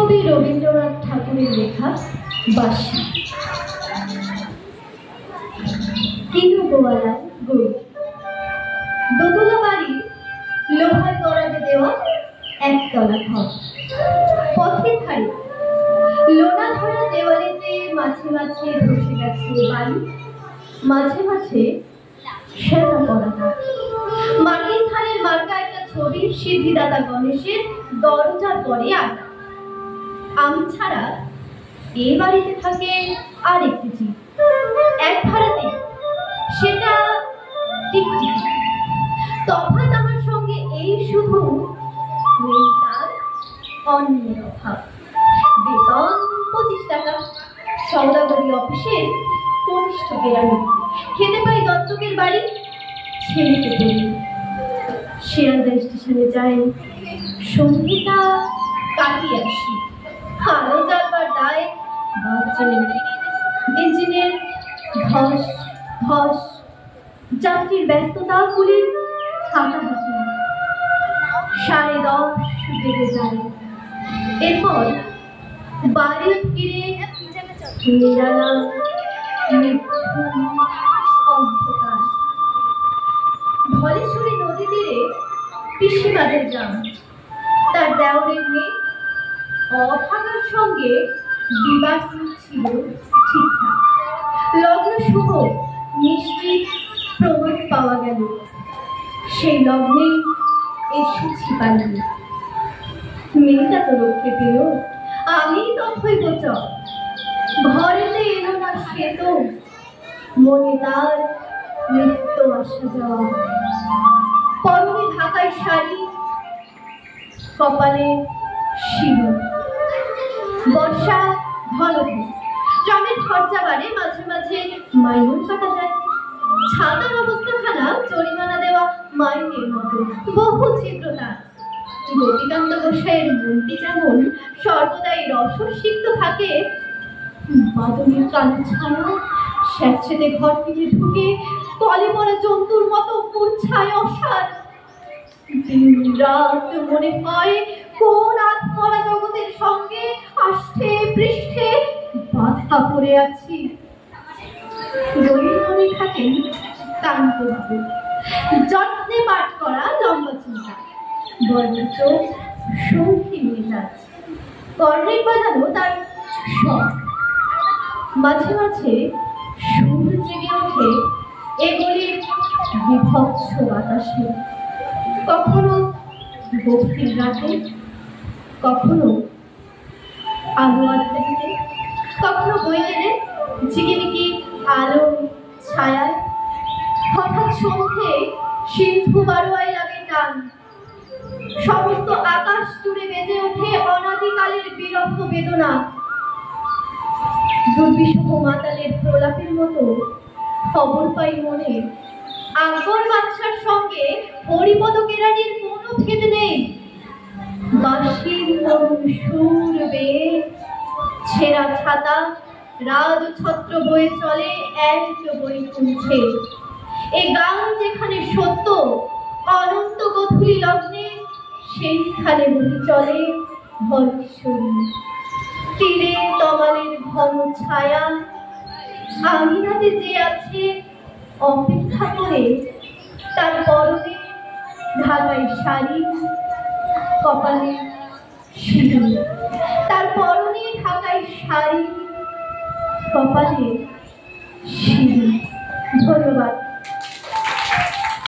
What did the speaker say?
কবি রবীন্দ্রনাথ ঠাকুরের লেখা বাঁশি। কিনু গোয়ালার গরু। দোতলা বাড়ি, লোহার দরজা দেওয়া একতলা ঘর। পথের ধারে লোনা ধরা দেওয়ালেতে মাঝে মাঝে বসে গেছে বাড়ি, মাঝে মাঝে সেটা পড়া না। মাটির ধানের মার্কা একটা ছবি সিদ্ধিদাতা গণেশের দরজার পরে আঁকা। আমি ছাড়া এই বাড়িতে থাকে আর একটি জীব, এক ভাড়াতে, সেটা টিকটিকি। তফাৎ আমার সঙ্গে এই শুধু তার অন্যের অভাব। বেতন 25 টাকা, সৌদাগরি অফিসের কনিষ্ঠ কেরানি। খেতে পাই দত্তকের বাড়ি, ছেলেকে বলি। শিয়ালদা স্টেশনে যাই, সন্ধ্যেটা কাটিয়ে আসি। আলো জ্বালবার দায় বাচ্চা নেই। ইঞ্জিনের ধস ধস, যাত্রীর ব্যস্ততা, গুলির হাঁটাহাঁটি। 10:30 বেজে যায়। এরপর বাড়ি ফিরে নিরালা অন্ধকার। ধলেশ্বরী নদী তীরে পিসিমাদের গ্রাম। তার দেওরের মেয়ে অভাগার সঙ্গে বিবাহ ছিল ঠিকঠাক। লগ্ন শুভ, মিষ্টি প্রমাণ পাওয়া গেল। সেই লগ্নে এসেছি পালিয়ে। মেয়েটা তো রক্ষে পেল, আমি তথই গোচর। ঘরেতে এলো না সে তো, মনে তার নিত্য আসা যাওয়া। পরনে ঢাকায় শাড়ি, কপালে সিঁদুর। বর্ষা ঘন ঘন, ট্রামের খরচা বাড়ে, মাঝে মাঝে মাইনুল কাটা যায়। ছাতার অবস্থাখানা জরিমানা দেওয়া মাইনের মতো, বহু ছিদ্রতা। গোপীকান্ত গোসাইয়ের মনটি যেমন সর্বদাই রসসিক্ত থাকে, বাদনের কালো ছায়া স্যাঁতসেঁতে ঘর থেকে ঢুকে তলে পড়া জন্তুর মতো মূর্ছায় অসার। দিন রাত মনে হয় কোন আত্মরা জগতের সঙ্গে আষ্ঠে পৃষ্ঠে বাধা পড়ে আছি। রবীন্দ্রনাথ থাকেন কান্তবাবু, যত্নে পাঠ করা লম্বা চিন্তা, বড় চোখ, সঙ্গী মেজাজ। কর্নেট বাজানো তার শখ। মাঝে মাঝে সুর জেগে ওঠে এগুলির বিভৎস বাতাসে। কখনো গভীর রাতে, কখনো আলো আধারিতে, কখনো বইলেনে ঝিকিমিকি আলো ছায়ায়। হঠাৎ সন্ধ্যে সিন্ধু বারোয়ায় লাগে টান। সমস্ত আকাশ জুড়ে বেজে ওঠে অনাদিকালের বিরহ বেদনা। দুর্বিষহ মাতালের প্রলাপের মতো খবর পাই মনে, আকবর বাদশার সঙ্গে হরিপদ কেরানির কোনো ভেদ নেই। বাঁশির করুণ সুর বেয়ে ছেঁড়া ছাতা রাজছত্র বয়ে চলে এক বৈকুণ্ঠে। এ গান যেখানে সত্য, অনন্ত গধূলি লগ্নে সেইখানে বলি চলে ধলেশ্বরী। তীরে তমালের ঘন ছায়া, আঙিনাতে যে আছে অপেক্ষা করে। তার পরনে ঢাকাই শাড়ি, কপালে সিঁদুর। তার পরনে ঢাকাই শাড়ি, কপালে সিঁদুর।